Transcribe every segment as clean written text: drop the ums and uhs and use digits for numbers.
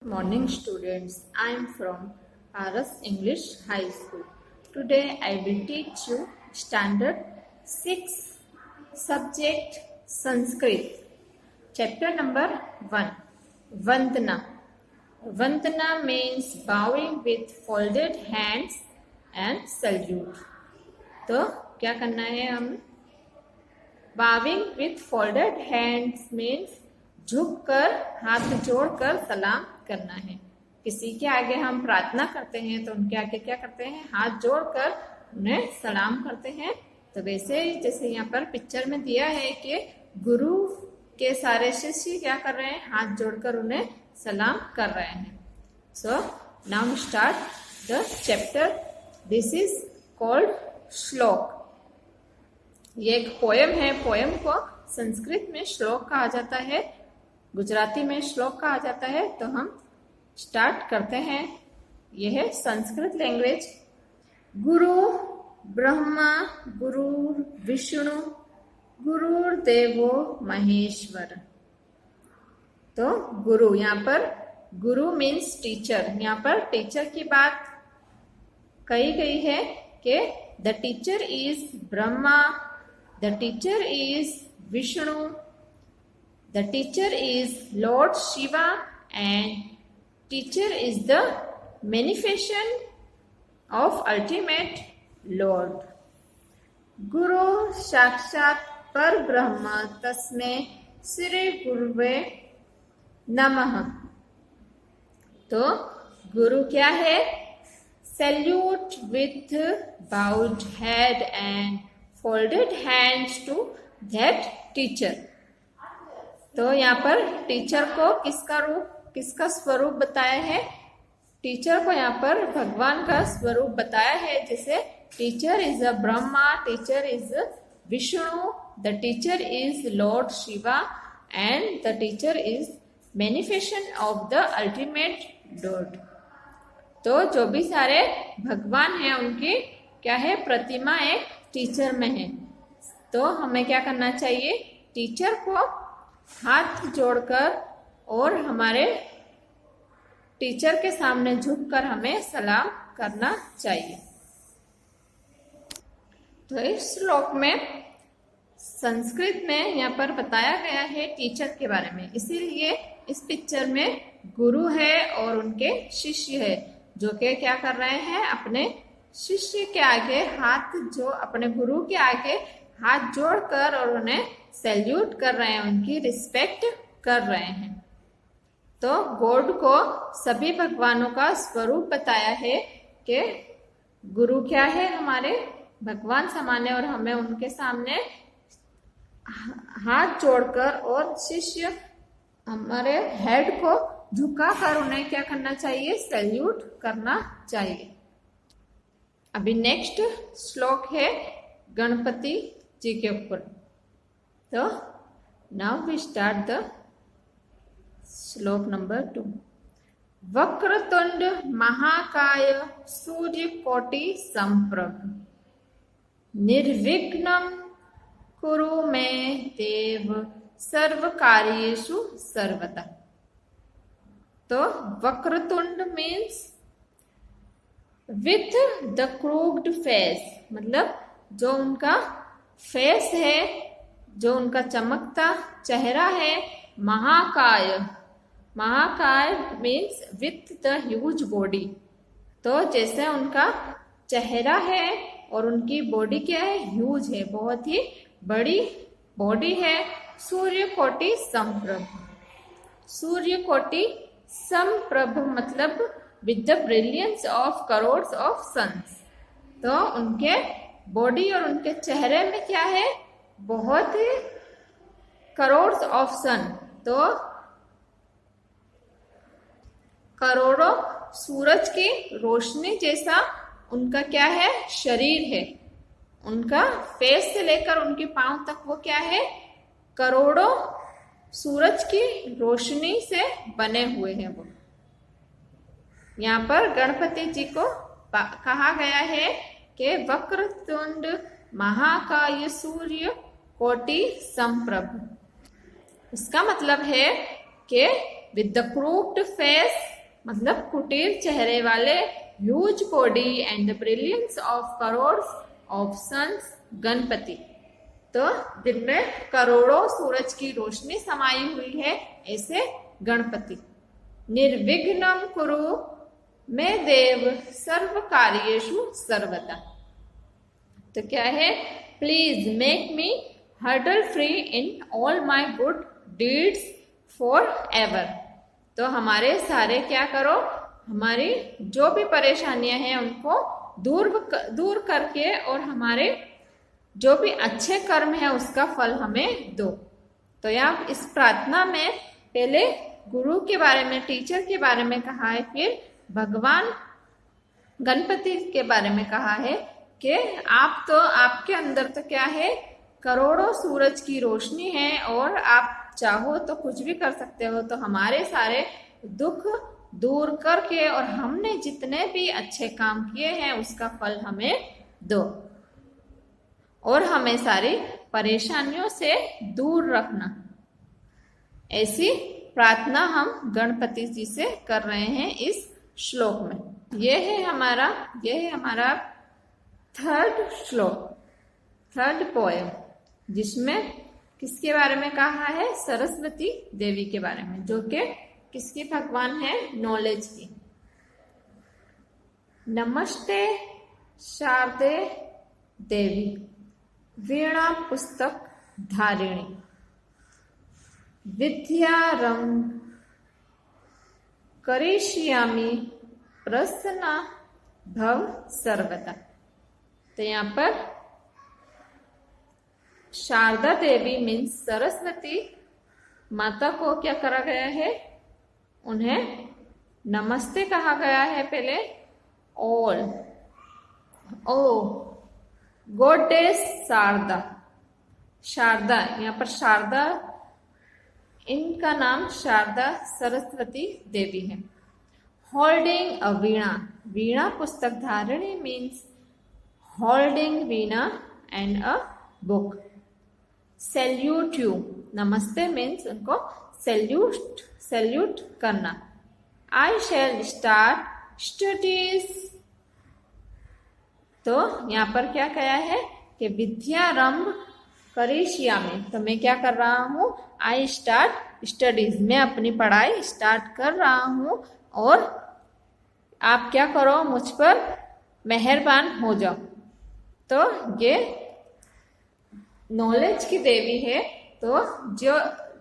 Morning students, I am from Paras English High School. Today I will teach you Standard 6 Subject Sanskrit. Chapter number 1 Vandana. Vandana means bowing with folded hands and salute. तो क्या करना है हम? Bowing with folded hands means झुककर हाथ जोड़कर सलाम करना है। किसी के आगे हम प्रार्थना करते हैं तो उनके आगे क्या करते हैं? हाथ जोड़कर उन्हें सलाम करते हैं। तो वैसे ही जैसे यहाँ पर पिक्चर में दिया है कि गुरु के सारे शिष्य क्या कर रहे हैं? हाथ जोड़कर उन्हें सलाम कर रहे हैं। So now start the chapter. This is called श्लोक। ये एक पोयम है। पोयम को संस्कृत में श्लोक कहा जाता है, गुजराती में श्लोक कहा जाता है। तो हम स्टार्ट करते हैं। यह है संस्कृत लैंग्वेज। गुरु ब्रह्मा गुरु विष्णु गुरुर्देवो महेश्वर। तो गुरु, यहाँ पर गुरु मीन्स टीचर। यहाँ पर टीचर की बात कही गई है कि the teacher is Brahma, the teacher is Vishnu, the teacher is Lord Shiva, and teacher is the manifestation of ultimate Lord. Guru साक्षात पर ब्रह्म तस्मै श्री गुरुवे नमः। तो गुरु क्या है? Salute with bowed head and folded hands to that teacher. तो यहाँ पर टीचर को किसका स्वरूप बताया है? टीचर को यहाँ पर भगवान का स्वरूप बताया है। जैसे teacher is a Brahma, teacher is Vishnu, the teacher is Lord Shiva, and the teacher is manifestation of the ultimate Lord. तो जो भी सारे भगवान हैं उनकी क्या है? प्रतिमा एक टीचर में है। तो हमें क्या करना चाहिए? टीचर को हाथ जोड़कर और हमारे टीचर के सामने झुककर हमें सलाम करना चाहिए। तो इस श्लोक में संस्कृत में यहाँ पर बताया गया है टीचर के बारे में। इसीलिए इस पिक्चर में गुरु है और उनके शिष्य है, जो कि क्या कर रहे हैं? अपने शिष्य के आगे अपने गुरु के आगे हाथ जोड़कर और उन्हें सैल्यूट कर रहे हैं, उनकी रिस्पेक्ट कर रहे हैं। तो गॉड को सभी भगवानों का स्वरूप बताया है कि गुरु क्या है? हमारे भगवान समान है और हमें उनके सामने हाथ जोड़कर और शिष्य हमारे हेड को झुकाकर उन्हें क्या करना चाहिए? सैल्यूट करना चाहिए। अभी नेक्स्ट श्लोक है गणपति जी के ऊपर। तो नाउ वी स्टार्ट द श्लोक नंबर 2। वक्रतुंड महाकाय सूर्यकोटि समप्रभ निर्विघ्नं कुरु मे देव सर्वकार्येषु सर्वदा। तो Vakratunda means with the crooked face, मतलब जो उनका फेस है, जो उनका चमकता चेहरा है। महाकाय, महाकाय means with the huge body. तो जैसे उनका चेहरा है और उनकी बॉडी क्या है? ह्यूज है, बहुत ही बड़ी बॉडी है। सूर्यकोटि समप्रभ, सूर्यकोटि समप्रभ मतलब with the brilliance of crores of suns. तो उनके बॉडी और उनके चेहरे में क्या है? बहुत ही करोड्स ऑफ सन। तो करोड़ों सूरज की रोशनी जैसा उनका क्या है? शरीर है। उनका फेस से लेकर उनके पांव तक वो क्या है? करोड़ों सूरज की रोशनी से बने हुए हैं वो। यहाँ पर गणपति जी को कहा गया है कि वक्रतुंड महाकाय सूर्य कोटि समप्रभ। इसका मतलब है कि विद द क्रूक्ड फेस मतलब कुटीर चेहरे वाले, huge body and the brilliance of crores of suns Ganapati. तो जिनमें करोड़ों सूरज की रोशनी समाई हुई है ऐसे गणपति। निर्विघ्नं कुरु मे देव सर्व कार्येषु सर्वदा। तो क्या है, please make me hurdle free in all my good deeds for ever. तो हमारे सारे क्या करो, हमारी जो भी परेशानियां हैं उनको दूर करके और हमारे जो भी अच्छे कर्म है उसका फल हमें दो। तो यहाँ इस प्रार्थना में पहले गुरु के बारे में, टीचर के बारे में कहा है, फिर भगवान गणपति के बारे में कहा है कि आपके अंदर तो क्या है, करोड़ों सूरज की रोशनी है और आप चाहो तो कुछ भी कर सकते हो। तो हमारे सारे दुख दूर करके और हमने जितने भी अच्छे काम किए हैं उसका फल हमें दो और हमें सारी परेशानियों से दूर रखना। ऐसी प्रार्थना हम गणपति जी से कर रहे हैं इस श्लोक में। यह है हमारा थर्ड श्लोक, थर्ड पोएम, जिसमें किसके बारे में कहा है, सरस्वती देवी के बारे में, जो कि किसकी भगवान है, नॉलेज की। नमस्ते शारदे देवी वीणा पुस्तक धारिणी विद्यारंभ करिष्यामि प्रसन्ना भव सर्वदा। तो यहाँ पर शारदा देवी मीन्स सरस्वती माता को क्या करा गया है, उन्हें नमस्ते कहा गया है पहले। ऑल ओ गॉडेस शारदा, शारदा यहाँ पर शारदा, इनका नाम शारदा सरस्वती देवी है। होल्डिंग अ वीणा, वीणा पुस्तक धारिणी means holding veena and a book. Salute you, नमस्ते मीन्स उनको सैल्यूट करना। आई शैल स्टार्ट स्टडीज, तो यहाँ पर क्या कहा है कि विद्यारंभ करिष्यामि, तो मैं क्या कर रहा हूँ, आई स्टार्ट स्टडीज, मैं अपनी पढ़ाई स्टार्ट कर रहा हूँ और आप क्या करो, मुझ पर मेहरबान हो जाओ। तो ये नॉलेज की देवी है, तो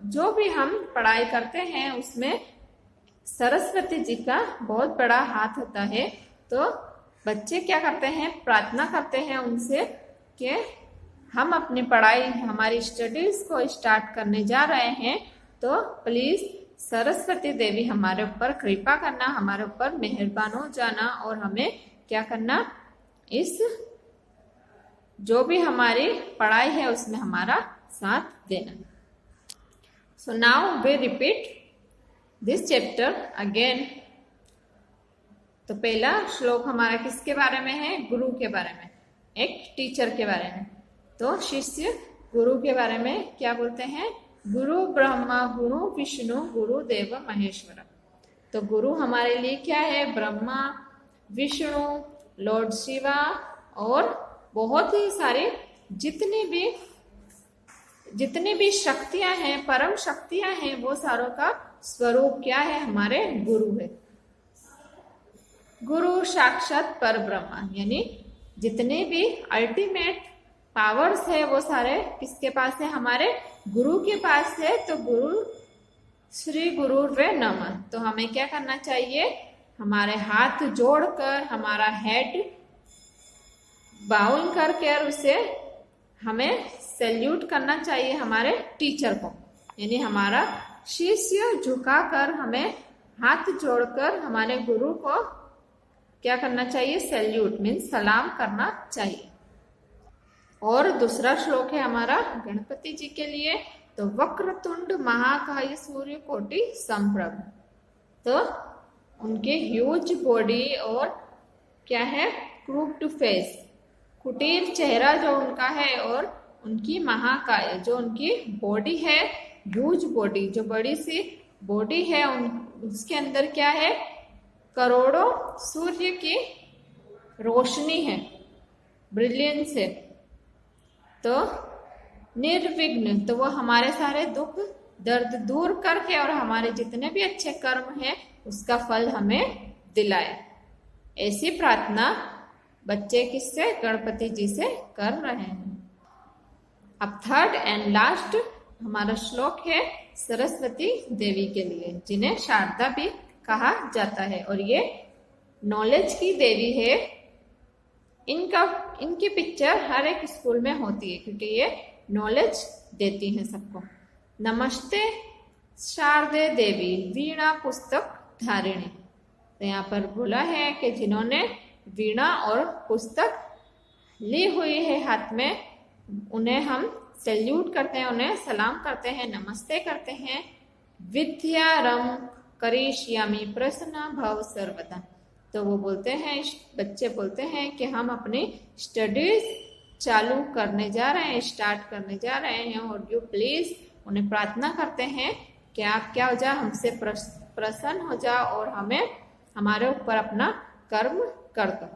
जो भी हम पढ़ाई करते हैं उसमें सरस्वती जी का बहुत बड़ा हाथ होता है। तो बच्चे क्या करते हैं, प्रार्थना करते हैं उनसे कि हम अपनी पढ़ाई, हमारी स्टडीज को स्टार्ट करने जा रहे हैं, तो प्लीज सरस्वती देवी हमारे ऊपर कृपा करना, हमारे ऊपर मेहरबान हो जाना और हमें क्या करना, इस जो भी हमारी पढ़ाई है उसमें हमारा साथ देना। So now we repeat this chapter again. तो पहला श्लोक हमारा किसके बारे में है, गुरु के बारे में, एक टीचर के बारे में। तो शिष्य गुरु के बारे में क्या बोलते हैं, गुरु ब्रह्मा गुरु विष्णु गुरु देव महेश्वर। तो गुरु हमारे लिए क्या है, ब्रह्मा, विष्णु, लॉर्ड शिवा और बहुत ही सारी जितनी भी शक्तियां हैं, परम शक्तियां हैं, वो सारों का स्वरूप क्या है, हमारे गुरु है। गुरु साक्षात पर ब्रह्मा, यानी जितने भी अल्टीमेट पावर्स है वो सारे किसके पास है, हमारे गुरु के पास है। तो गुरु श्री गुरुर्वे नमः। तो हमें क्या करना चाहिए, हमारे हाथ जोड़कर, हमारा हेड बाउल करके उसे हमें सैल्यूट करना चाहिए हमारे टीचर को, यानी हमारा शिष्य झुकाकर, हमें हाथ जोड़कर हमारे गुरु को क्या करना चाहिए, सैल्यूट मीन्स सलाम करना चाहिए। और दूसरा श्लोक है हमारा गणपति जी के लिए। तो वक्रतुंड महाकाय सूर्य कोटि संप्रभ। तो उनके ह्यूज बॉडी और क्या है, क्रूक्ड फेस, कुटीर चेहरा जो उनका है, और उनकी महाकाय जो उनकी बॉडी है, ह्यूज बॉडी जो बड़ी सी बॉडी है उसके अंदर क्या है, करोड़ों सूर्य की रोशनी है, ब्रिलियंस है। तो निर्विघ्न, तो वो हमारे सारे दुख दर्द दूर करके और हमारे जितने भी अच्छे कर्म हैं उसका फल हमें दिलाए। ऐसी प्रार्थना बच्चे किससे, गणपति जी से कर रहे हैं। अब थर्ड एंड लास्ट हमारा श्लोक है सरस्वती देवी के लिए, जिन्हें शारदा भी कहा जाता है और ये नॉलेज की देवी है। इनकी पिक्चर हर एक स्कूल में होती है क्योंकि ये नॉलेज देती हैं सबको। नमस्ते शारदे देवी वीणा पुस्तक धारिणी। तो यहाँ पर बोला है कि जिन्होंने वीणा और पुस्तक ली हुई है हाथ में, उन्हें हम सैल्यूट करते हैं, उन्हें सलाम करते हैं, नमस्ते करते हैं। विद्यारम करिष्यामि प्रसन्न भव सर्वदा। तो वो बोलते हैं, बच्चे बोलते हैं कि हम अपनी स्टडीज चालू करने जा रहे हैं, स्टार्ट करने जा रहे हैं, और यू प्लीज उन्हें प्रार्थना करते हैं कि आप क्या हो जाओ, हमसे प्रसन्न हो जाओ और हमें हमारे ऊपर अपना कर्म कर दो।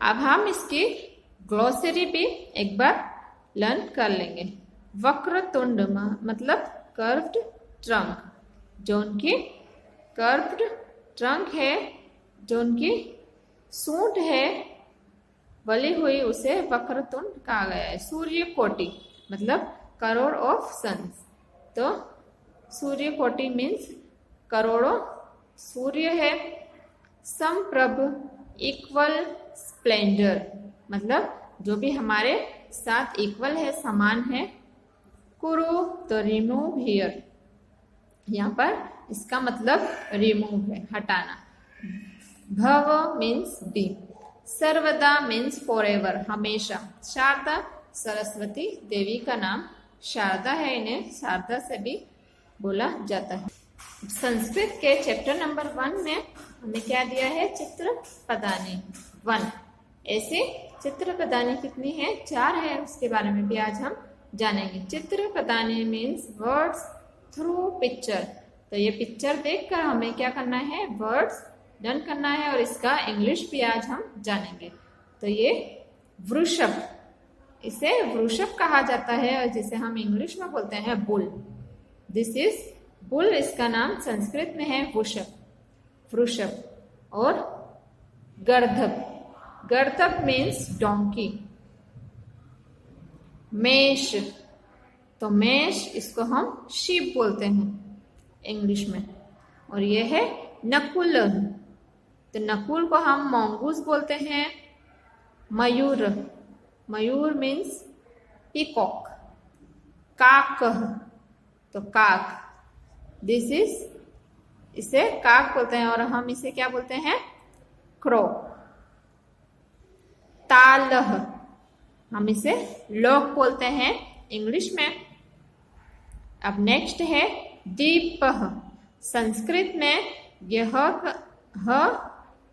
अब हम इसकी ग्लोसरी भी एक बार लर्न कर लेंगे। वक्रतुंड मतलब कर्व्ड ट्रंक, जो उनकी कर्व्ड ट्रंक है, जो उनकी सूंड है वली हुई, उसे वक्रतुंड कहा गया है। सूर्य कोटि मतलब करोड़ ऑफ सन्स। तो सूर्य कोटि मीन्स करोड़ों सूर्य है। समप्रभ इक्वल स्प्लेंडर मतलब जो भी हमारे साथ इक्वल है, समान है। कुरु तो रिमूव हियर, यहाँ पर इसका मतलब रिमूव है, हटाना। भव मीन्स बी। सर्वदा मीन्स फॉर एवर, हमेशा। शारदा सरस्वती देवी का नाम शारदा है, इन्हें शारदा से भी बोला जाता है। संस्कृत के चैप्टर नंबर 1 में हमें क्या दिया है, चित्र पदानी 1। ऐसे चित्र पदानी कितनी है, 4 है, उसके बारे में भी आज हम जानेंगे। चित्र पदानी मीन्स वर्ड्स थ्रू पिक्चर। तो ये पिक्चर देखकर हमें क्या करना है, वर्ड्स लर्न करना है, और इसका इंग्लिश भी आज हम जानेंगे। तो ये वृषभ, इसे वृषभ कहा जाता है और जिसे हम इंग्लिश में बोलते हैं बुल। दिस इज बुल, इसका नाम संस्कृत में है वृषभ, वृषभ। और गर्दभ, गर्दभ मीन्स डोंकी। मेष, तो मेष इसको हम शीप बोलते हैं इंग्लिश में। और ये है नकुल, तो नकुल को हम मोंगूस बोलते हैं। मयूर, मयूर मीन्स पीकॉक। काक, तो काक, दिस इज, इसे काक बोलते हैं और हम इसे क्या बोलते हैं, क्रो। तालह, हम इसे लोक बोलते हैं इंग्लिश में। अब नेक्स्ट है दीपह। संस्कृत में यह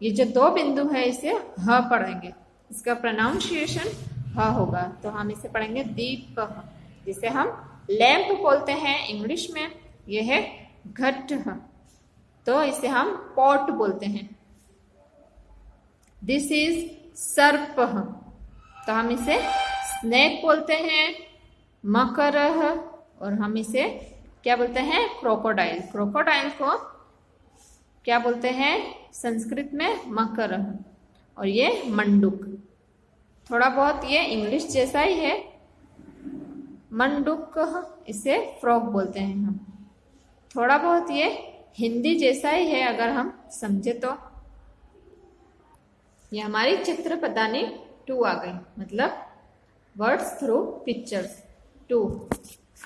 ये जो 2 बिंदु है इसे ह पढ़ेंगे, इसका प्रोनाउंसिएशन ह होगा, तो हम इसे पढ़ेंगे दीपह, जिसे हम लैंप बोलते हैं इंग्लिश में। यह है घट, तो इसे हम पॉट बोलते हैं। दिस इज सर्प, तो हम इसे स्नेक बोलते हैं। मकर, और हम इसे क्या बोलते हैं, क्रोकोडाइल। क्रोकोडाइल को क्या बोलते हैं संस्कृत में, मकर। और ये मंडूक, थोड़ा बहुत ये इंग्लिश जैसा ही है, मंडूक, इसे फ्रॉग बोलते हैं हम। थोड़ा बहुत ये हिंदी जैसा ही है अगर हम समझे तो। ये हमारी चित्र पदानी 2 आ गई, मतलब वर्ड्स थ्रू पिक्चर्स 2।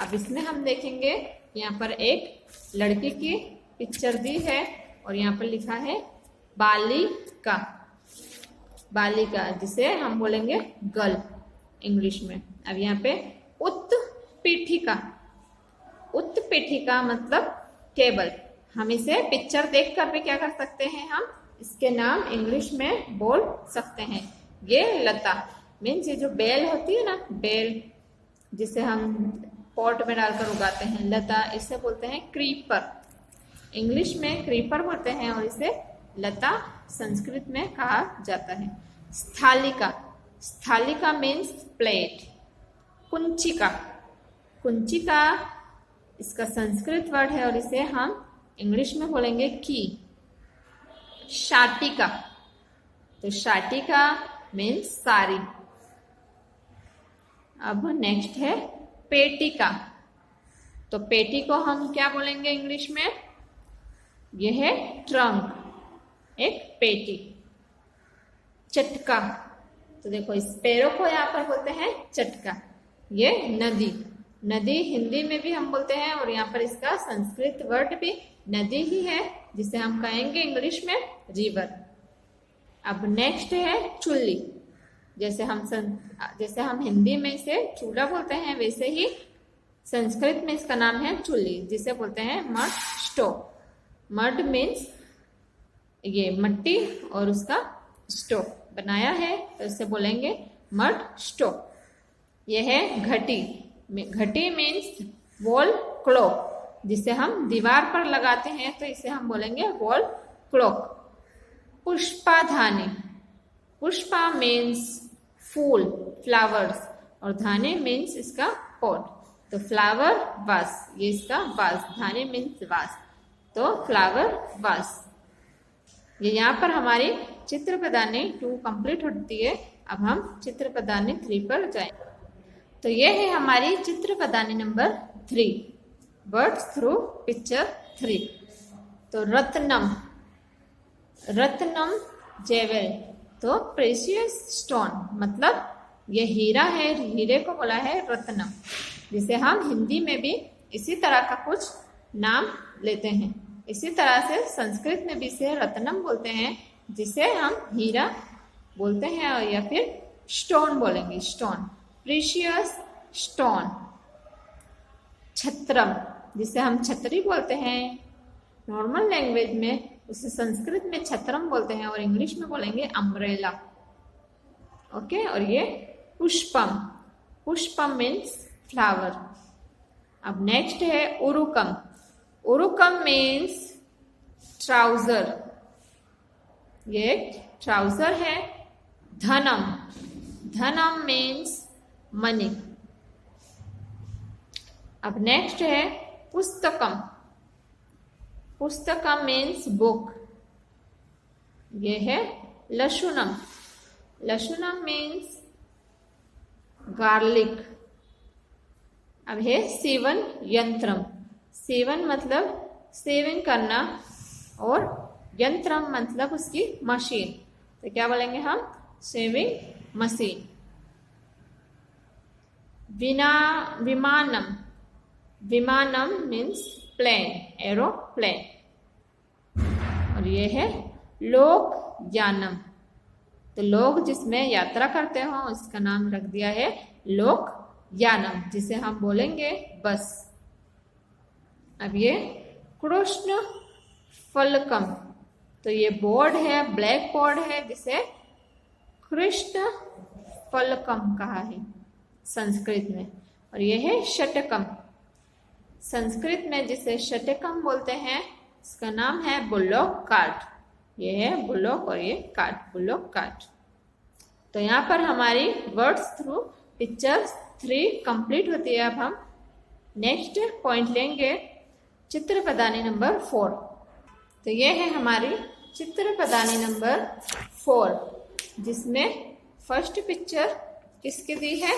अब इसमें हम देखेंगे, यहाँ पर एक लड़की की पिक्चर दी है और यहाँ पर लिखा है बालिका, बालिका जिसे हम बोलेंगे गर्ल इंग्लिश में। अब यहाँ पे उत्पीठिका, उत्पीठिका मतलब टेबल। हम इसे पिक्चर देखकर भी क्या कर सकते हैं, हम इसके नाम इंग्लिश में बोल सकते हैं। ये लता मीन्स ये जो बेल होती है ना, बेल जिसे हम पॉट में डालकर उगाते हैं। लता, इसे बोलते हैं क्रीपर। इंग्लिश में क्रीपर बोलते हैं और इसे लता संस्कृत में कहा जाता है। स्थालिका, स्थालिका मीन्स प्लेट। कुंचिका, कुंचिका इसका संस्कृत वर्ड है और इसे हम इंग्लिश में बोलेंगे की। शाटिका, तो शाटिका मीन्स साड़ी। अब नेक्स्ट है पेटिका, तो पेटी को हम क्या बोलेंगे इंग्लिश में? यह है ट्रंक, एक पेटी। चटका, तो देखो इस पैरों को यहाँ पर बोलते हैं चटका। ये नदी, नदी हिंदी में भी हम बोलते हैं और यहाँ पर इसका संस्कृत वर्ड भी नदी ही है, जिसे हम कहेंगे इंग्लिश में रिवर। अब नेक्स्ट है चुल्ली, जैसे हम हिंदी में इसे चूल्हा बोलते हैं, वैसे ही संस्कृत में इसका नाम है चुल्ली, जिसे बोलते हैं मड स्टोव। मड मीन्स ये मिट्टी और उसका स्टोव बनाया है, तो इसे बोलेंगे मड स्टोव। यह है घटी, घटी मीन्स वॉल क्लॉक, जिसे हम दीवार पर लगाते हैं, तो इसे हम बोलेंगे वॉल क्लॉक। पुष्पाधानी, पुष्पा मीन्स फूल, फ्लावर्स, और धानी मीन्स इसका पॉट, तो फ्लावर वास, ये इसका वास, धानी मीन्स वास, तो फ्लावर वास। ये यहाँ पर हमारी चित्र प्रदानी 2 कंप्लीट होती है। अब हम चित्र प्रदानी 3 पर जाएं। तो ये है हमारी चित्र प्रदानी नंबर 3, वर्ड्स थ्रू पिक्चर 3। तो रत्नम, रत्नम जेवेल, तो प्रेशियस स्टोन, मतलब ये हीरा है, हीरे को बोला है रत्नम, जिसे हम हिंदी में भी इसी तरह का कुछ नाम लेते हैं। इसी तरह से संस्कृत में भी इसे रत्नम बोलते हैं, जिसे हम हीरा बोलते हैं, और या फिर स्टोन बोलेंगे, स्टोन, प्रीशियस स्टोन। छत्रम, जिसे हम छतरी बोलते हैं नॉर्मल लैंग्वेज में, उसे संस्कृत में छत्रम बोलते हैं और इंग्लिश में बोलेंगे अम्ब्रेला। ओके, और ये पुष्पम, पुष्पम मीन्स फ्लावर। अब नेक्स्ट है उरुकम, उरुकम मीन्स ट्राउजर, ये ट्राउजर है। धनम, धनम मीन्स मनी। अब नेक्स्ट है पुस्तकम, पुस्तकम मीन्स बुक, ये है लशुनम, लशुनम मीन्स गार्लिक। अब है सेवन यंत्रम, सेवन मतलब सेविंग करना और यंत्रम मतलब उसकी मशीन, तो क्या बोलेंगे हम? Sewing machine. विमानम, विमानम मीन्स प्लेन, एरोप्लेन। और ये है लोकयानम, तो लोग जिसमें यात्रा करते हो इसका नाम रख दिया है लोकयानम, जिसे हम बोलेंगे बस। अब ये कृष्ण फलकम, तो ये बोर्ड है, ब्लैक बोर्ड है, जिसे कृष्ण फलकम कहा है संस्कृत में। और ये है षटकम, संस्कृत में जिसे षटकम बोलते हैं, इसका नाम है बुल्लोक कार्ट, ये है बुल्लोक और ये कार्ट, बुल्लोक कार्ट। तो यहाँ पर हमारी वर्ड्स थ्रू पिक्चर 3 कंप्लीट होती है। अब हम नेक्स्ट पॉइंट लेंगे चित्र प्रदानी नंबर 4। तो ये है हमारी चित्र प्रदानी नंबर 4, जिसमें फर्स्ट पिक्चर किसकी दी है?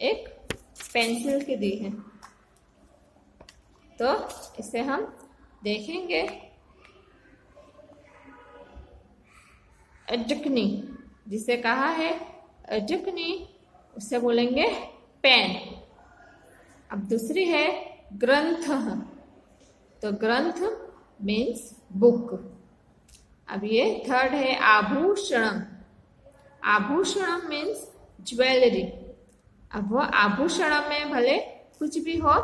एक पेंसिल की दी है, तो इसे हम देखेंगे। अजकनी, जिसे कहा है अजकनी, उसे बोलेंगे पेन। अब दूसरी है ग्रंथ, तो ग्रंथ मीन्स बुक। अब ये थर्ड है आभूषणम, आभूषणम मीन्स ज्वेलरी। अब वो आभूषणम में भले कुछ भी हो,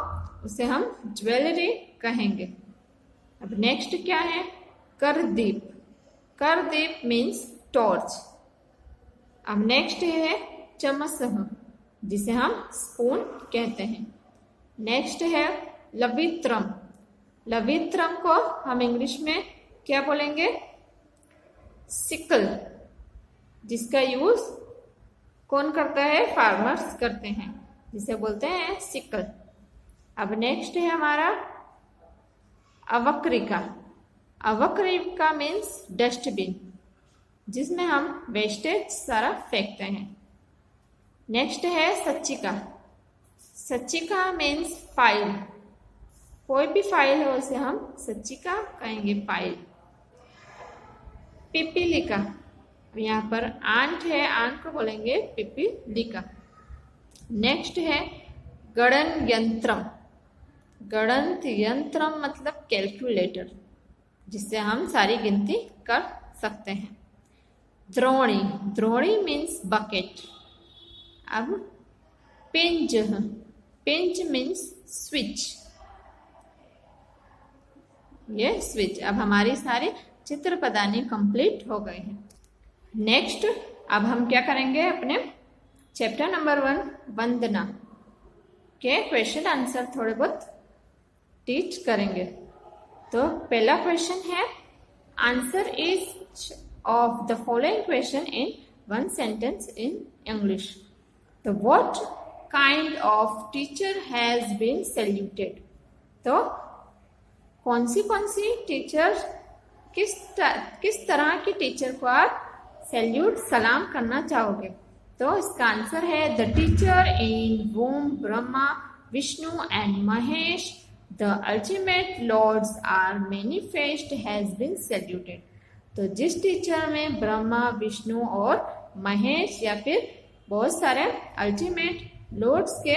उसे हम ज्वेलरी कहेंगे। अब नेक्स्ट क्या है? करदीप, करदीप मीन्स टॉर्च। अब नेक्स्ट है चमसह, जिसे हम स्पून कहते हैं। नेक्स्ट है लवित्रम। लवित्रम को हम इंग्लिश में क्या बोलेंगे? सिकल, जिसका यूज कौन करता है? फार्मर्स करते हैं, जिसे बोलते हैं सिकल। अब नेक्स्ट है हमारा अवक्रिका। अवक्रिका मीन्स डस्टबिन, जिसमें हम वेस्टेज सारा फेंकते हैं। नेक्स्ट है सच्चिका। सच्चिका मीन्स फाइल, कोई भी फाइल हो उसे हम सच्चिका कहेंगे, फाइल। पिपीलिका, यहाँ पर आंट है, आंट को बोलेंगे पिपीलिका। नेक्स्ट है गणन यंत्रम। गणन यंत्रम मतलब कैलकुलेटर, जिससे हम सारी गिनती कर सकते हैं। द्रोणी, द्रोणी मीन्स बकेट। अब पिंज, पिंज मीन्स स्विच, ये स्विच। अब हमारी सारी चित्र पदानी कंप्लीट हो गए हैं। नेक्स्ट अब हम क्या करेंगे? अपने चैप्टर नंबर 1 वंदना के क्वेश्चन आंसर थोड़े बहुत टीच करेंगे। तो पहला क्वेश्चन है, answer each of the following question in one sentence in English. तो what kind of teacher has been saluted. तो कौन सी टीचर, किस तरह की टीचर को आप सैल्यूट, सलाम करना चाहोगे? तो इसका आंसर है the teacher in whom Brahma, Vishnu and Mahesh the ultimate lords are manifest has been saluted. तो जिस टीचर में ब्रह्मा, विष्णु और महेश या फिर बहुत सारे अल्टीमेट लॉर्ड्स के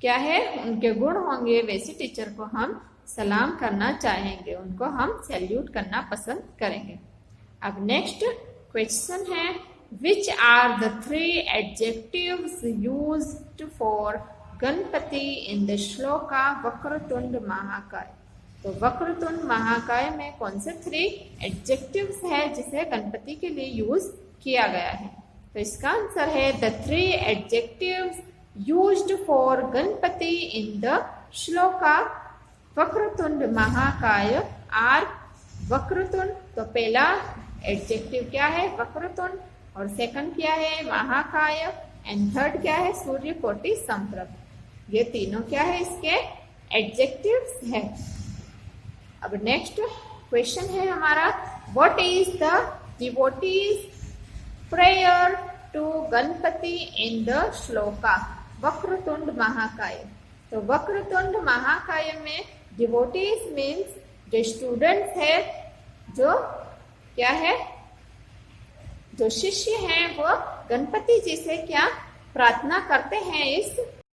क्या है, उनके गुण होंगे, वैसे टीचर को हम सलाम करना चाहेंगे, उनको हम सैल्यूट करना पसंद करेंगे। अब नेक्स्ट क्वेश्चन है, which are the 3 adjectives used for Ganapati in the shloka Vakratunda Mahakaya. तो वक्रतुंड महाकाय में कौन से 3 एडजेक्टिव्स है जिसे गणपति के लिए यूज किया गया है? तो इसका आंसर है the 3 adjectives used for Ganapati in the shloka Vakratunda Mahakaya are Vakratunda. तो पहला एडजेक्टिव क्या है? वक्रतुंड। और सेकंड क्या है? महाकाय। एंड थर्ड क्या है? सूर्य कोटि समप्रभ। ये तीनों क्या है? इसके एडजेक्टिव्स है। अब नेक्स्ट क्वेश्चन है हमारा, what is the devotees prayer to Ganapati in the shloka Vakratunda Mahakaya. तो वक्रतुंड महाकाय में डिवोटीज मीन्स जो स्टूडेंट्स है, जो क्या है, जो शिष्य हैं, वो गणपति जी से क्या प्रार्थना करते हैं इस